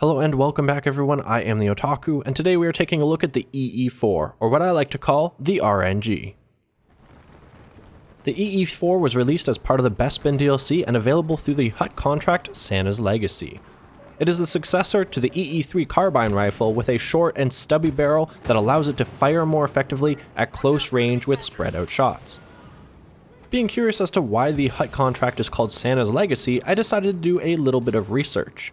Hello and welcome back everyone, I am the Otaku, and today we are taking a look at the EE-4, or what I like to call the RNG. The EE-4 was released as part of the Bespin DLC and available through the HUT contract Santa's Legacy. It is the successor to the EE-3 carbine rifle with a short and stubby barrel that allows it to fire more effectively at close range with spread out shots. Being curious as to why the HUT contract is called Santa's Legacy, I decided to do a little bit of research.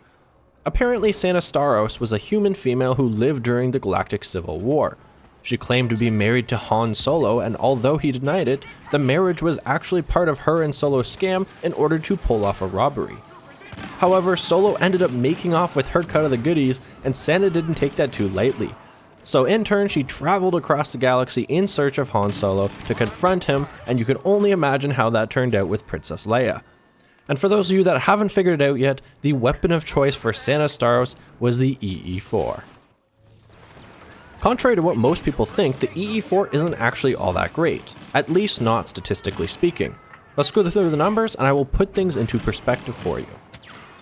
Apparently, Santa Staros was a human female who lived during the Galactic Civil War. She claimed to be married to Han Solo, and although he denied it, the marriage was actually part of her and Solo's scam in order to pull off a robbery. However, Solo ended up making off with her cut of the goodies, and Santa didn't take that too lightly. So in turn, she traveled across the galaxy in search of Han Solo to confront him, and you could only imagine how that turned out with Princess Leia. And for those of you that haven't figured it out yet, the weapon of choice for Santa Staros was the EE-4. Contrary to what most people think, the EE-4 isn't actually all that great, at least not statistically speaking. Let's go through the numbers and I will put things into perspective for you.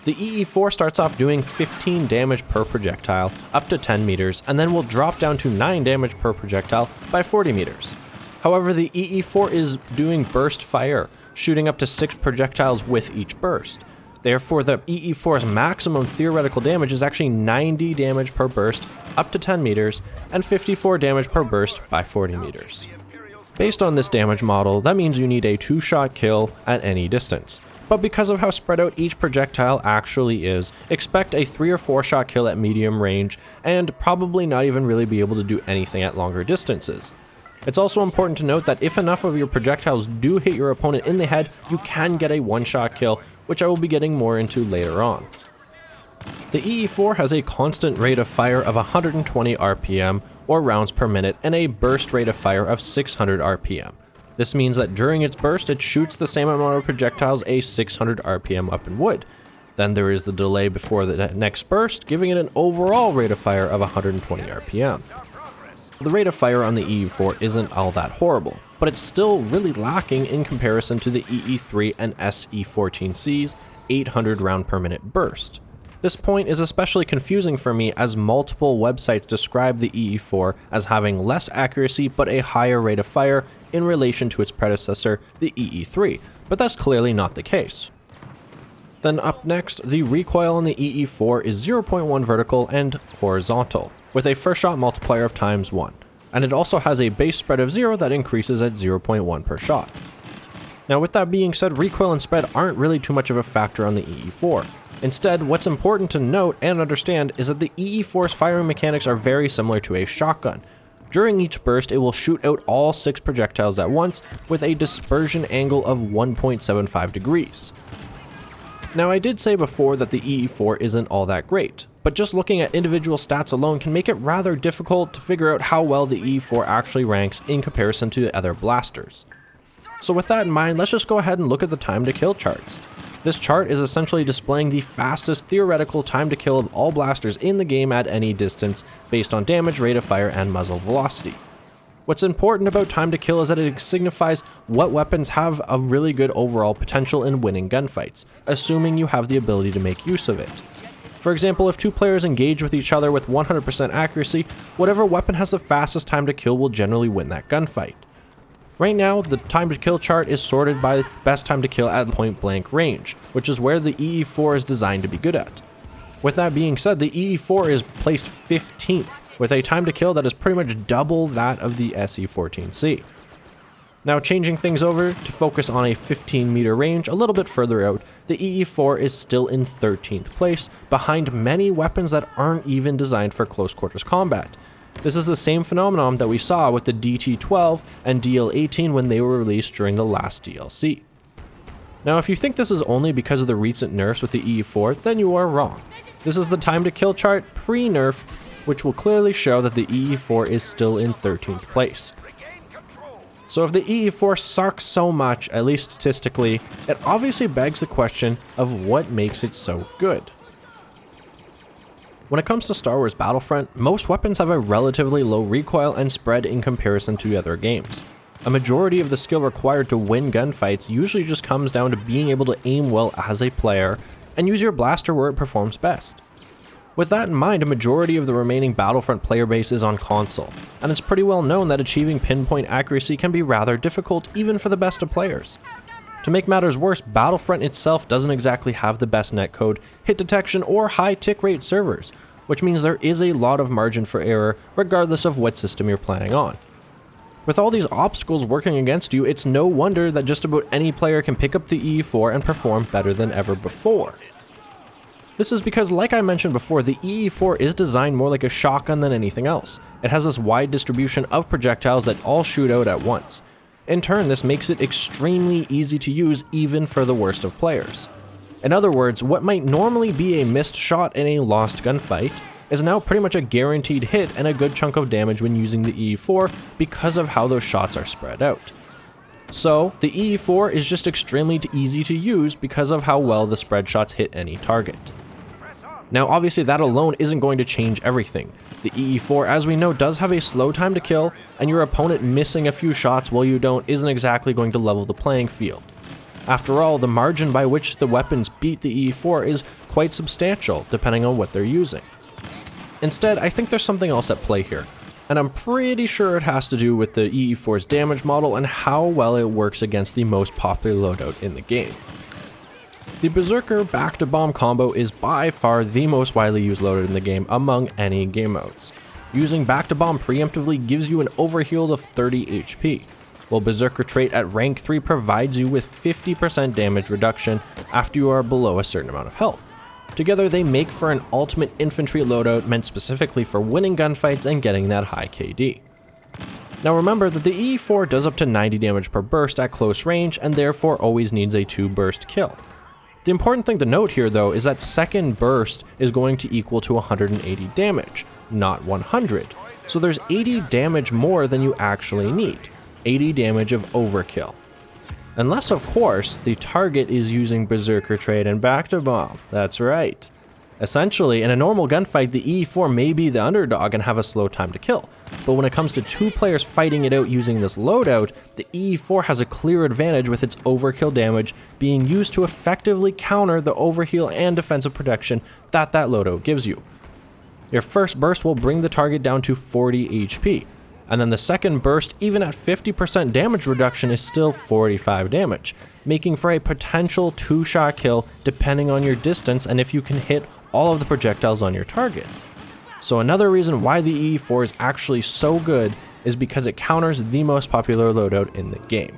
The EE-4 starts off doing 15 damage per projectile up to 10 meters and then will drop down to 9 damage per projectile by 40 meters. However, the EE-4 is doing burst fire, shooting up to 6 projectiles with each burst. Therefore, the EE-4's maximum theoretical damage is actually 90 damage per burst up to 10 meters and 54 damage per burst by 40 meters. Based on this damage model, that means you need a 2-shot kill at any distance. But because of how spread out each projectile actually is, expect a 3 or 4 shot kill at medium range and probably not even really be able to do anything at longer distances. It's also important to note that if enough of your projectiles do hit your opponent in the head, you can get a 1-shot kill, which I will be getting more into later on. The EE-4 has a constant rate of fire of 120 RPM, or rounds per minute, and a burst rate of fire of 600 RPM. This means that during its burst, it shoots the same amount of projectiles a 600 RPM weapon would. Then there is the delay before the next burst, giving it an overall rate of fire of 120 RPM. The rate of fire on the EE-4 isn't all that horrible, but it's still really lacking in comparison to the EE-3 and SE-14C's 800 round per minute burst. This point is especially confusing for me as multiple websites describe the EE-4 as having less accuracy but a higher rate of fire in relation to its predecessor, the EE-3, but that's clearly not the case. Then up next, the recoil on the EE-4 is 0.1 vertical and horizontal, with a first shot multiplier of ×1, and it also has a base spread of 0 that increases at 0.1 per shot. Now with that being said, recoil and spread aren't really too much of a factor on the EE-4. Instead, what's important to note and understand is that the EE-4's firing mechanics are very similar to a shotgun. During each burst, it will shoot out all 6 projectiles at once with a dispersion angle of 1.75 degrees. Now I did say before that the EE-4 isn't all that great, but just looking at individual stats alone can make it rather difficult to figure out how well the EE-4 actually ranks in comparison to other blasters. So with that in mind, let's just go ahead and look at the time to kill charts. This chart is essentially displaying the fastest theoretical time to kill of all blasters in the game at any distance based on damage, rate of fire, and muzzle velocity. What's important about time to kill is that it signifies what weapons have a really good overall potential in winning gunfights, assuming you have the ability to make use of it. For example, if 2 players engage with each other with 100% accuracy, whatever weapon has the fastest time to kill will generally win that gunfight. Right now, the time to kill chart is sorted by best time to kill at point blank range, which is where the EE-4 is designed to be good at. With that being said, the EE-4 is placed 15th, with a time to kill that is pretty much double that of the SE-14C. Now changing things over to focus on a 15 meter range a little bit further out, the EE-4 is still in 13th place, behind many weapons that aren't even designed for close quarters combat. This is the same phenomenon that we saw with the DT-12 and DL-18 when they were released during the last DLC. Now if you think this is only because of the recent nerfs with the EE-4, then you are wrong. This is the time to kill chart pre-nerf, which will clearly show that the EE-4 is still in 13th place. So if the EE-4 sucks so much, at least statistically, it obviously begs the question of what makes it so good. When it comes to Star Wars Battlefront, most weapons have a relatively low recoil and spread in comparison to other games. A majority of the skill required to win gunfights usually just comes down to being able to aim well as a player and use your blaster where it performs best. With that in mind, a majority of the remaining Battlefront player base is on console, and it's pretty well known that achieving pinpoint accuracy can be rather difficult even for the best of players. To make matters worse, Battlefront itself doesn't exactly have the best netcode, hit detection, or high tick rate servers, which means there is a lot of margin for error regardless of what system you're playing on. With all these obstacles working against you, it's no wonder that just about any player can pick up the EE-4 and perform better than ever before. This is because, like I mentioned before, the EE-4 is designed more like a shotgun than anything else. It has this wide distribution of projectiles that all shoot out at once. In turn, this makes it extremely easy to use even for the worst of players. In other words, what might normally be a missed shot in a lost gunfight is now pretty much a guaranteed hit and a good chunk of damage when using the EE-4 because of how those shots are spread out. So, the EE-4 is just extremely easy to use because of how well the spread shots hit any target. Now obviously that alone isn't going to change everything. The EE-4, as we know, does have a slow time to kill, and your opponent missing a few shots while you don't isn't exactly going to level the playing field. After all, the margin by which the weapons beat the EE-4 is quite substantial, depending on what they're using. Instead, I think there's something else at play here, and I'm pretty sure it has to do with the EE-4's damage model and how well it works against the most popular loadout in the game. The Berserker back-to-bomb combo is by far the most widely used loadout in the game among any game modes. Using back-to-bomb preemptively gives you an overheal of 30 HP, while Berserker trait at rank 3 provides you with 50% damage reduction after you are below a certain amount of health. Together they make for an ultimate infantry loadout meant specifically for winning gunfights and getting that high KD. Now remember that the EE-4 does up to 90 damage per burst at close range and therefore always needs a 2-burst kill. The important thing to note here though is that second burst is going to equal to 180 damage, not 100. So there's 80 damage more than you actually need, 80 damage of overkill. Unless of course, the target is using Berserker trait and back-to-bomb, that's right. Essentially, in a normal gunfight, the EE-4 may be the underdog and have a slow time to kill, but when it comes to two players fighting it out using this loadout, the EE-4 has a clear advantage with its overkill damage being used to effectively counter the overheal and defensive protection that loadout gives you. Your first burst will bring the target down to 40 HP, and then the second burst, even at 50% damage reduction, is still 45 damage, making for a potential 2-shot kill depending on your distance and if you can hit all of the projectiles on your target. So another reason why the EE-4 is actually so good is because it counters the most popular loadout in the game.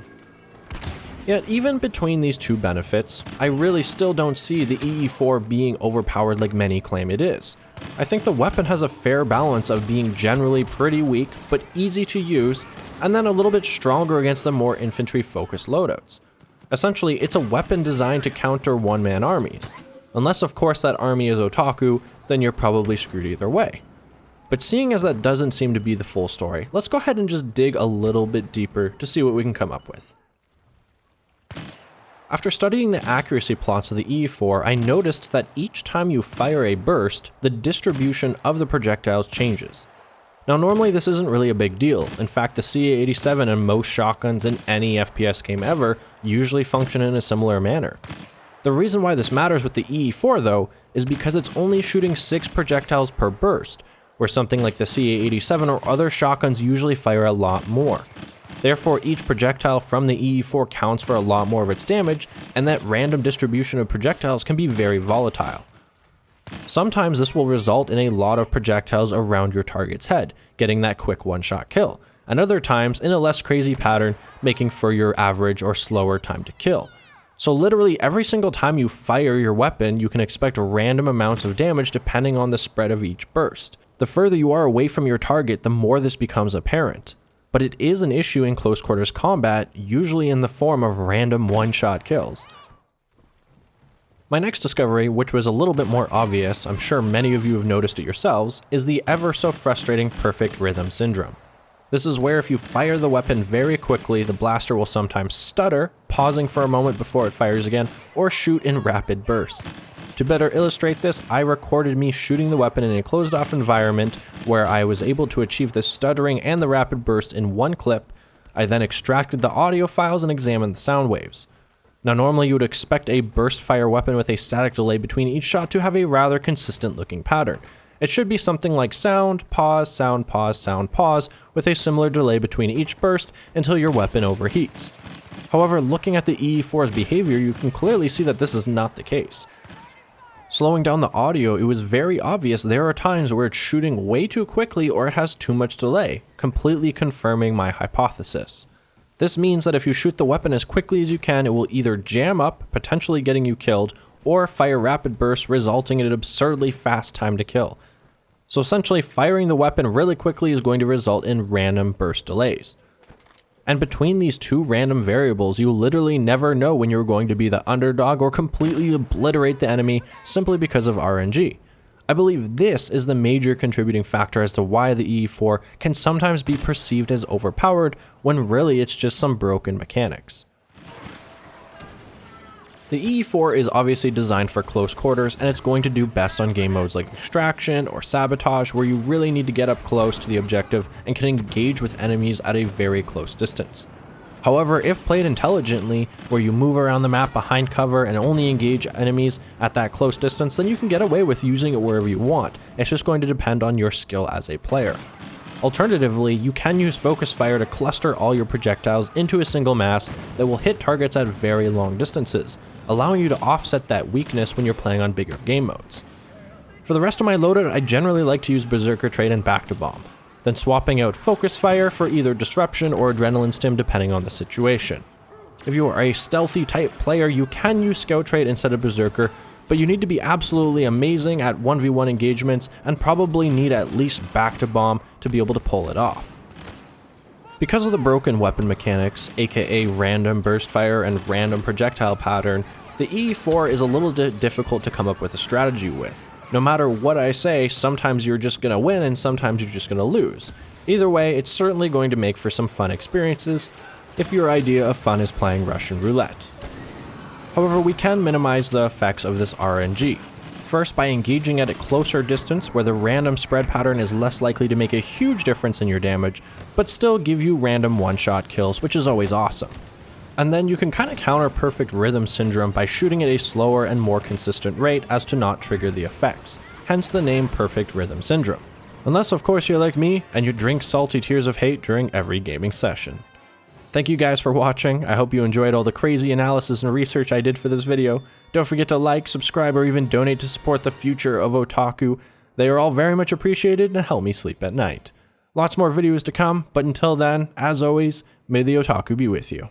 Yet even between these two benefits, I really still don't see the EE-4 being overpowered like many claim it is. I think the weapon has a fair balance of being generally pretty weak but easy to use, and then a little bit stronger against the more infantry focused loadouts. Essentially, it's a weapon designed to counter one-man armies. Unless of course that army is Otaku, then you're probably screwed either way. But seeing as that doesn't seem to be the full story, let's go ahead and just dig a little bit deeper to see what we can come up with. After studying the accuracy plots of the EE-4, I noticed that each time you fire a burst, the distribution of the projectiles changes. Now normally this isn't really a big deal. In fact, the CA-87 and most shotguns in any FPS game ever usually function in a similar manner. The reason why this matters with the EE-4 though, is because it's only shooting 6 projectiles per burst, where something like the CA-87 or other shotguns usually fire a lot more. Therefore, each projectile from the EE-4 counts for a lot more of its damage, and that random distribution of projectiles can be very volatile. Sometimes this will result in a lot of projectiles around your target's head, getting that quick one-shot kill, and other times in a less crazy pattern, making for your average or slower time to kill. So literally every single time you fire your weapon, you can expect random amounts of damage depending on the spread of each burst. The further you are away from your target, the more this becomes apparent. But it is an issue in close quarters combat, usually in the form of random one-shot kills. My next discovery, which was a little bit more obvious, I'm sure many of you have noticed it yourselves, is the ever so frustrating perfect rhythm syndrome. This is where if you fire the weapon very quickly, the blaster will sometimes stutter, pausing for a moment before it fires again, or shoot in rapid bursts. To better illustrate this, I recorded me shooting the weapon in a closed-off environment where I was able to achieve the stuttering and the rapid burst in one clip. I then extracted the audio files and examined the sound waves. Now normally you would expect a burst fire weapon with a static delay between each shot to have a rather consistent looking pattern. It should be something like sound, pause, sound, pause, sound, pause, with a similar delay between each burst until your weapon overheats. However, looking at the EE-4's behavior, you can clearly see that this is not the case. Slowing down the audio, it was very obvious there are times where it's shooting way too quickly or it has too much delay, completely confirming my hypothesis. This means that if you shoot the weapon as quickly as you can, it will either jam up, potentially getting you killed, or fire rapid bursts, resulting in an absurdly fast time to kill. So essentially, firing the weapon really quickly is going to result in random burst delays. And between these two random variables, you literally never know when you're going to be the underdog or completely obliterate the enemy simply because of RNG. I believe this is the major contributing factor as to why the EE-4 can sometimes be perceived as overpowered when really it's just some broken mechanics. The EE-4 is obviously designed for close quarters, and it's going to do best on game modes like Extraction or Sabotage, where you really need to get up close to the objective and can engage with enemies at a very close distance. However, if played intelligently, where you move around the map behind cover and only engage enemies at that close distance, then you can get away with using it wherever you want. It's just going to depend on your skill as a player. Alternatively, you can use focus fire to cluster all your projectiles into a single mass that will hit targets at very long distances, allowing you to offset that weakness when you're playing on bigger game modes. For the rest of my loadout, I generally like to use Berserker Trade and Back to Bomb, then swapping out focus fire for either disruption or adrenaline stim depending on the situation. If you are a stealthy type player, you can use Scout Trade instead of Berserker, but you need to be absolutely amazing at 1v1 engagements and probably need at least Back to Bomb to be able to pull it off. Because of the broken weapon mechanics, aka random burst fire and random projectile pattern, the EE-4 is a little bit difficult to come up with a strategy with. No matter what I say, sometimes you're just gonna win and sometimes you're just gonna lose. Either way, it's certainly going to make for some fun experiences if your idea of fun is playing Russian roulette. However, we can minimize the effects of this RNG. First, by engaging at a closer distance where the random spread pattern is less likely to make a huge difference in your damage, but still give you random one-shot kills, which is always awesome. And then you can kind of counter perfect rhythm syndrome by shooting at a slower and more consistent rate as to not trigger the effects, hence the name Perfect Rhythm Syndrome. Unless of course you're like me and you drink salty tears of hate during every gaming session. Thank you guys for watching. I hope you enjoyed all the crazy analysis and research I did for this video. Don't forget to like, subscribe, or even donate to support the future of Otaku. They are all very much appreciated and help me sleep at night. Lots more videos to come, but until then, as always, may the Otaku be with you.